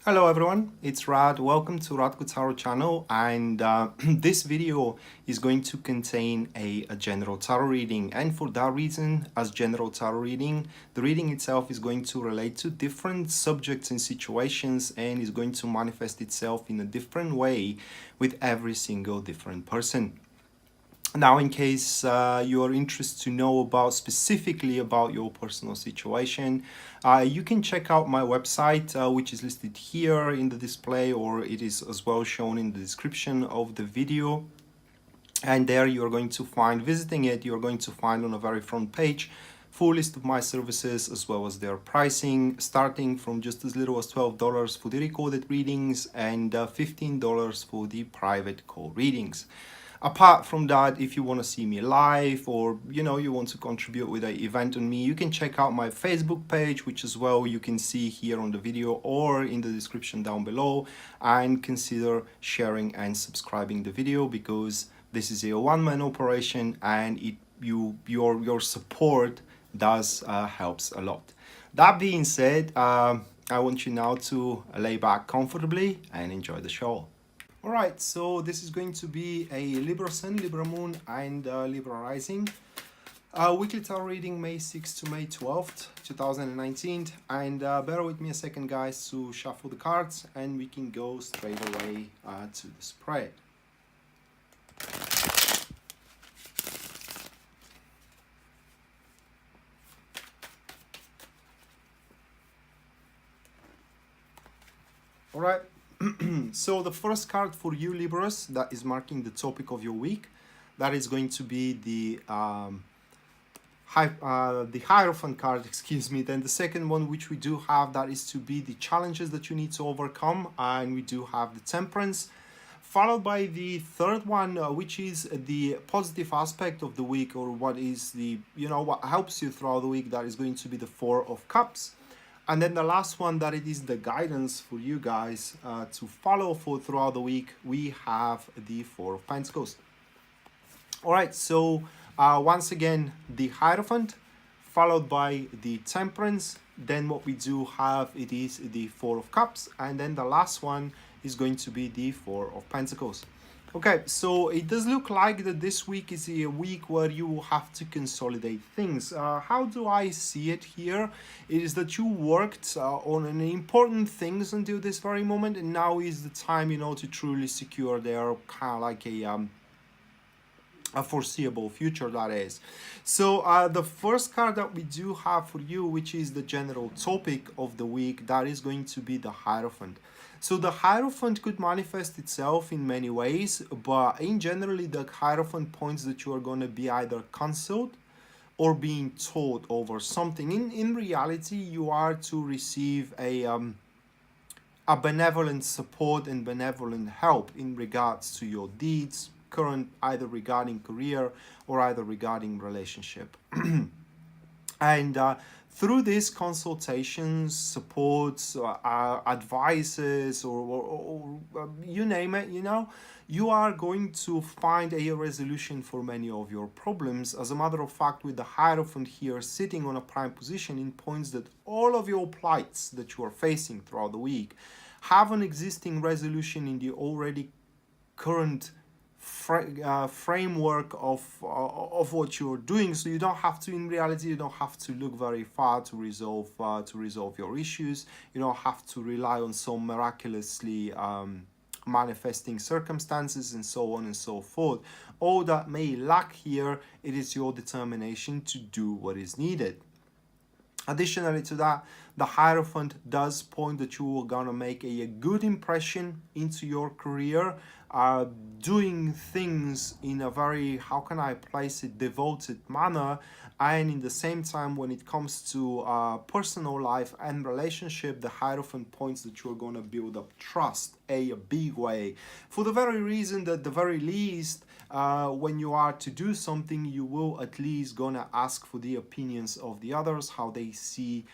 Hello everyone, it's Rad. Welcome to Radko Tarot channel, and this video is going to contain a general tarot reading, and for that reason, as general tarot reading, the reading itself is going to relate to different subjects and situations and is going to manifest itself in a different way with every single different person. Now, in case you are interested to know about specifically about your personal situation, you can check out my website, which is listed here in the display, or it is as well shown in the description of the video. And there you are going to find, visiting it, you're going to find on the very front page full list of my services as well as their pricing, starting from just as little as $12 for the recorded readings and $15 for the private call readings. Apart from that, if you want to see me live, or you want to contribute with an event on me, you can check out my Facebook page, which as well you can see here on the video or in the description down below, and consider sharing and subscribing the video, because this is a one-man operation and your support does helps a lot. That being said, I want you now to lay back comfortably and enjoy the show. Alright, so this is going to be a Libra Sun, Libra Moon, and Libra Rising. Weekly tarot reading May 6th to May 12th, 2019. And bear with me a second, guys, to shuffle the cards, and we can go straight away to the spread. Alright. So the first card for you Libras that is marking the topic of your week, that is going to be the Hierophant card, excuse me. Then the second one, which we do have, that is to be the challenges that you need to overcome, and we do have the Temperance, followed by the third one, which is the positive aspect of the week, or what is the what helps you throughout the week, that is going to be the Four of Cups. And then the last one, that it is the guidance for you guys to follow for throughout the week, we have the Four of Pentacles. All right, so once again, the Hierophant, followed by the Temperance. Then what we do have, it is the Four of Cups. And then the last one is going to be the Four of Pentacles. Okay, so it does look like that this week is a week where you will have to consolidate things. How do I see it here? It is that you worked on an important things until this very moment, and now is the time, to truly secure their kind of like a foreseeable future, that is. So the first card that we do have for you, which is the general topic of the week, that is going to be the Hierophant. So the Hierophant could manifest itself in many ways, but in generally the Hierophant points that you are going to be either counseled or being taught over something. In reality, you are to receive a benevolent support and benevolent help in regards to your deeds, current, either regarding career or either regarding relationship. And through these consultations, supports, advices, or you name it, you are going to find a resolution for many of your problems. As a matter of fact, with the Hierophant here sitting on a prime position, it points that all of your plights that you are facing throughout the week have an existing resolution in the already current framework of what you're doing. So you don't have to, in reality, you don't have to look very far to resolve your issues. You don't have to rely on some miraculously manifesting circumstances and so on and so forth. All that may lack here, it is your determination to do what is needed. Additionally to that, the Hierophant does point that you are gonna make a good impression into your career, doing things in a very, how can I place it, devoted manner. And in the same time, when it comes to personal life and relationship, the Hierophant points that you're going to build up trust a big way, for the very reason that the very least, when you are to do something, you will at least gonna ask for the opinions of the others, how they see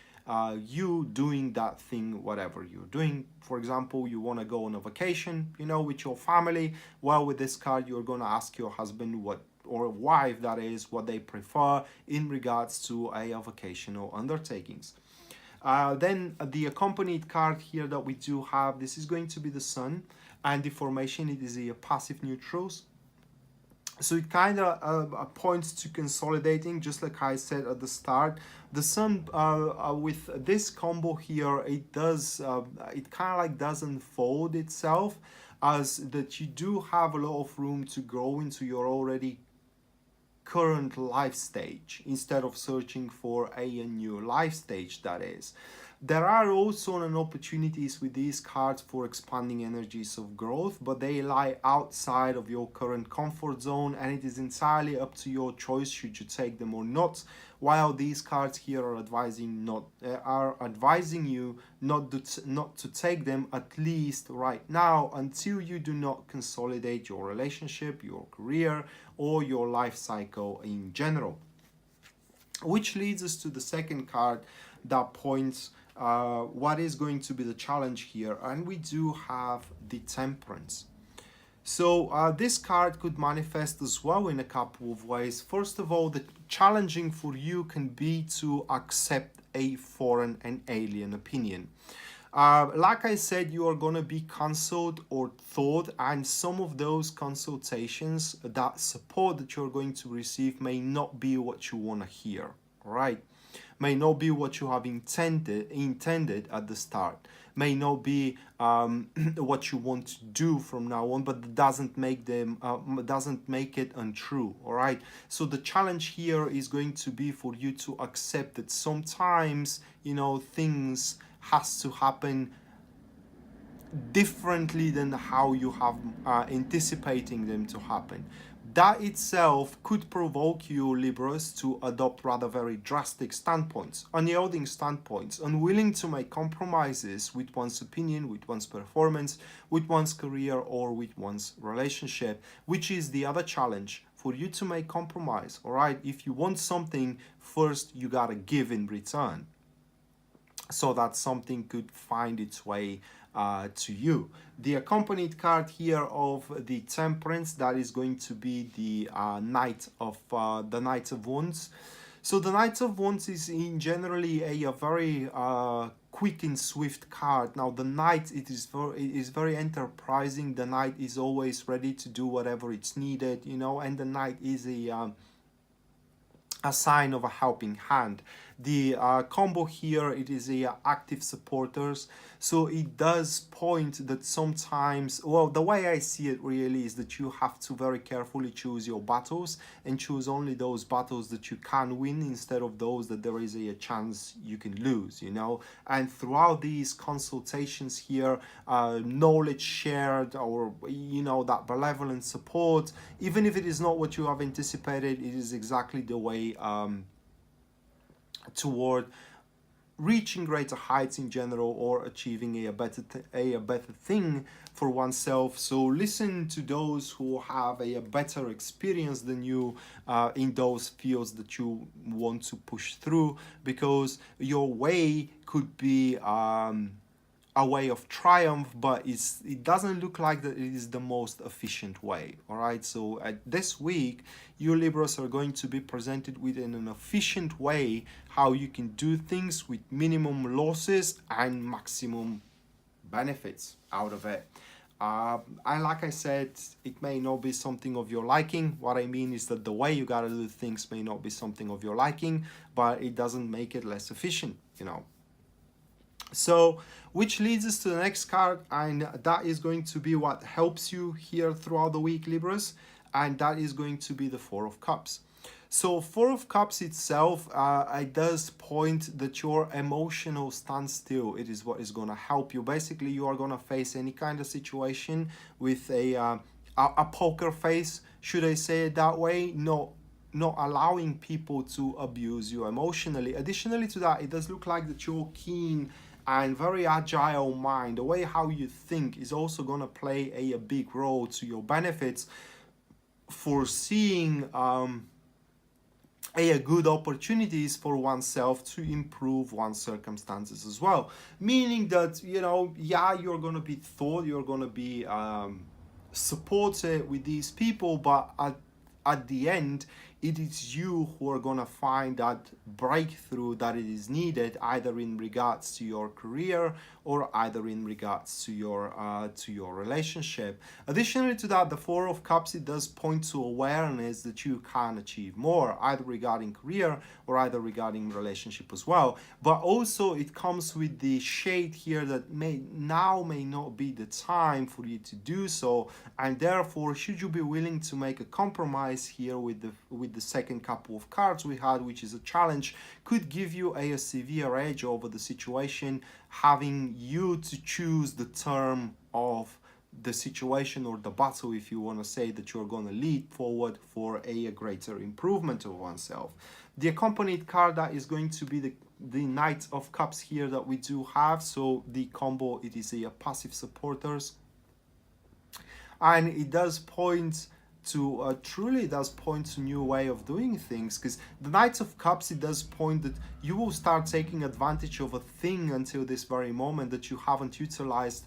you doing that thing, whatever you're doing. For example, you want to go on a vacation, with your family. Well, with this card, you're going to ask your husband or wife, that is, what they prefer in regards to a vocational undertakings. Then the accompanied card here that we do have, this is going to be the Sun, and the formation, it is a passive neutrals. So it kind of points to consolidating, just like I said at the start. The Sun, with this combo here, it does, it kind of like does unfold itself, as that you do have a lot of room to grow into your already current life stage, instead of searching for a new life stage, that is. There are also an opportunities with these cards for expanding energies of growth, but they lie outside of your current comfort zone, and it is entirely up to your choice should you take them or not. While these cards here are advising you not to take them, at least right now, until you do not consolidate your relationship, your career, or your life cycle in general. Which leads us to the second card that points what is going to be the challenge here, and we do have the Temperance. So this card could manifest as well in a couple of ways. First of all, the challenging for you can be to accept a foreign and alien opinion. Like I said, you are going to be consulted or taught, and some of those consultations, that support that you're going to receive, may not be what you want to hear, right? May not be what you have intended at the start, may not be what you want to do from now on, but doesn't make it untrue. All right, so the challenge here is going to be for you to accept that sometimes, you know, things has to happen differently than how you have anticipating them to happen. That itself could provoke you, Libras, to adopt rather very drastic standpoints, unyielding standpoints, unwilling to make compromises with one's opinion, with one's performance, with one's career, or with one's relationship, which is the other challenge for you to make compromise. All right, if you want something, first you gotta give in return, so that something could find its way to you. The accompanied card here of the Temperance, that is going to be the Knight of Wands. So the Knight of Wands is in generally a very quick and swift card. Now the Knight, it is very enterprising. The Knight is always ready to do whatever it's needed, you know, and the Knight is a sign of a helping hand. The combo here, it is a active supporters, so it does point that sometimes, well, the way I see it really is that you have to very carefully choose your battles, and choose only those battles that you can win, instead of those that there is a chance you can lose, you know. And throughout these consultations here, knowledge shared, or, you know, that benevolent support, even if it is not what you have anticipated, it is exactly the way toward reaching greater heights in general, or achieving a better thing for oneself. So listen to those who have a better experience than you in those fields that you want to push through, because your way could be a way of triumph, but it doesn't look like that it is the most efficient way. All right, so this week you Libras are going to be presented with an efficient way how you can do things with minimum losses and maximum benefits out of it. And like I said, it may not be something of your liking. What I mean is that the way you gotta do things may not be something of your liking, but it doesn't make it less efficient, you know. So, which leads us to the next card, and that is going to be what helps you here throughout the week, Libras, and that is going to be the Four of Cups. So Four of Cups itself, it does point that your emotional standstill, it is what is going to help you. Basically, you are going to face any kind of situation with a poker face, should I say it that way? Not allowing people to abuse you emotionally. Additionally to that, it does look like that your keen and very agile mind, the way how you think, is also going to play a big role to your benefits, foreseeing good opportunities for oneself to improve one's circumstances as well. Meaning that, you know, yeah, you're going to be taught, you're going to be supported with these people, but at the end, it is you who are gonna find that breakthrough that it is needed, either in regards to your career or either in regards to your relationship. Additionally to that, the Four of Cups, it does point to awareness that you can achieve more, either regarding career or either regarding relationship as well. But also it comes with the shade here that may not be the time for you to do so, and therefore should you be willing to make a compromise here with the second couple of cards we had, which is a challenge, could give you a severe edge over the situation, having you to choose the term of the situation or the battle, if you want to say, that you're going to lead forward for a greater improvement of oneself. The accompanied card that is going to be the Knight of Cups here that we do have. So the combo, it is a passive supporters, and it does point to truly does point to new way of doing things, because the Knight of Cups, it does point that you will start taking advantage of a thing until this very moment that you haven't utilized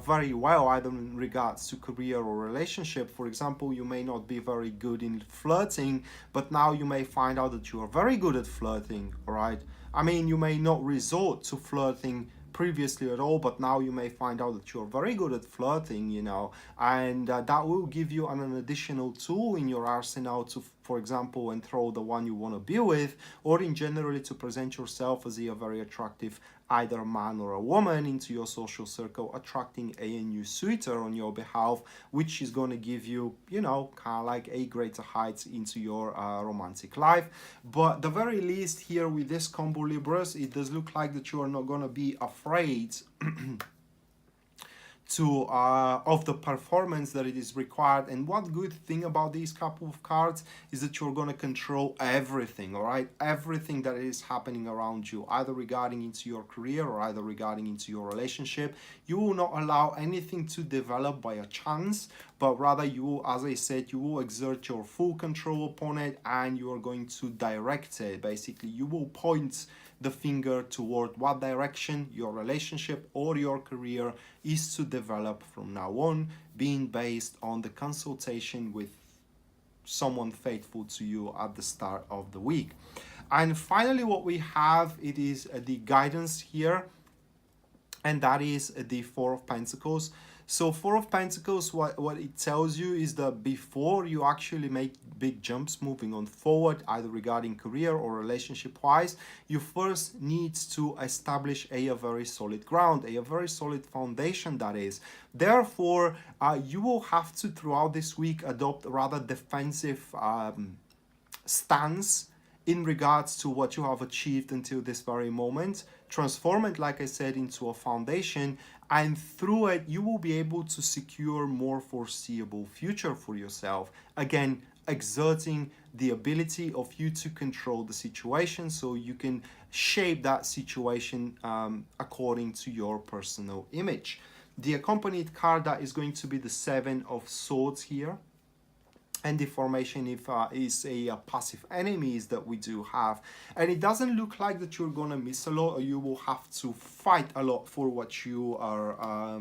very well, either in regards to career or relationship. For example, you may not be very good in flirting, but now you may find out that you are very good at flirting, all right? I mean, you may not resort to flirting previously at all, but now you may find out that you're very good at flirting, you know, and that will give you an additional tool in your arsenal to, for example, enthrall the one you want to be with, or in generally to present yourself as a very attractive either man or a woman into your social circle, attracting a new suitor on your behalf, which is going to give you, you know, kind of like a greater heights into your romantic life. But the very least here with this combo, Libras, it does look like that you are not going to be afraid to of the performance that it is required. And what good thing about these couple of cards is that you're going to control everything, all right? Everything that is happening around you, either regarding into your career or either regarding into your relationship. You will not allow anything to develop by a chance, but rather you will, as I said, you will exert your full control upon it, and you are going to direct it. Basically, you will point the finger toward what direction your relationship or your career is to develop from now on, being based on the consultation with someone faithful to you at the start of the week. And finally, what we have, it is the guidance here, and that is the Four of Pentacles. So Four of Pentacles, what it tells you is that before you actually make big jumps moving on forward, either regarding career or relationship wise, you first need to establish a very solid ground, a very solid foundation, that is. Therefore, you will have to, throughout this week, adopt a rather defensive stance in regards to what you have achieved until this very moment, transform it, like I said, into a foundation, and through it you will be able to secure more foreseeable future for yourself. Again, exerting the ability of you to control the situation, so you can shape that situation according to your personal image. The accompanied card, that is going to be the Seven of Swords here. And the formation is a passive enemies that we do have, and it doesn't look like that you're gonna miss a lot, or you will have to fight a lot for what you are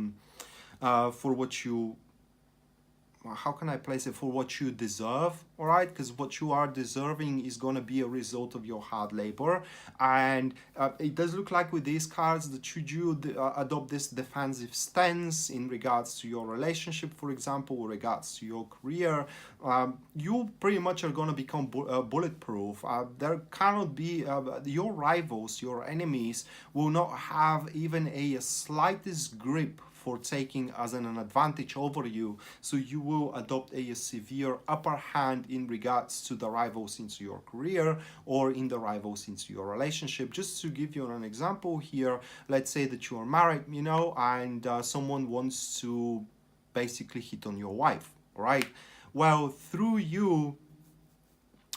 how can I place it, for what you deserve, all right? Because what you are deserving is going to be a result of your hard labor. And it does look like with these cards that should you adopt this defensive stance in regards to your relationship, for example, or regards to your career, you pretty much are going to become bulletproof. There cannot be, your rivals, your enemies will not have even a slightest grip for taking as an advantage over you, so you will adopt a severe upper hand in regards to the rivals into your career or in the rivals into your relationship. Just to give you an example here, let's say that you are married, you know, and someone wants to basically hit on your wife, right? Well, through you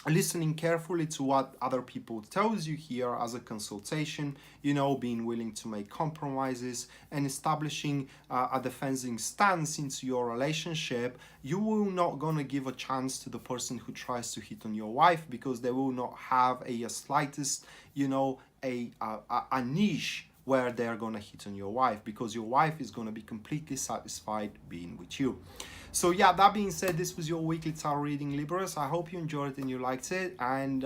listening carefully to what other people tells you here as a consultation, you know, being willing to make compromises and establishing a defensive stance into your relationship, you will not gonna give a chance to the person who tries to hit on your wife, because they will not have a slightest, you know, a niche where they're gonna hit on your wife, because your wife is gonna be completely satisfied being with you. So yeah, that being said, this was your weekly tarot reading, Libras. I hope you enjoyed it and you liked it, and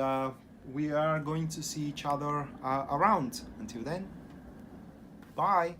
we are going to see each other around. Until then, bye.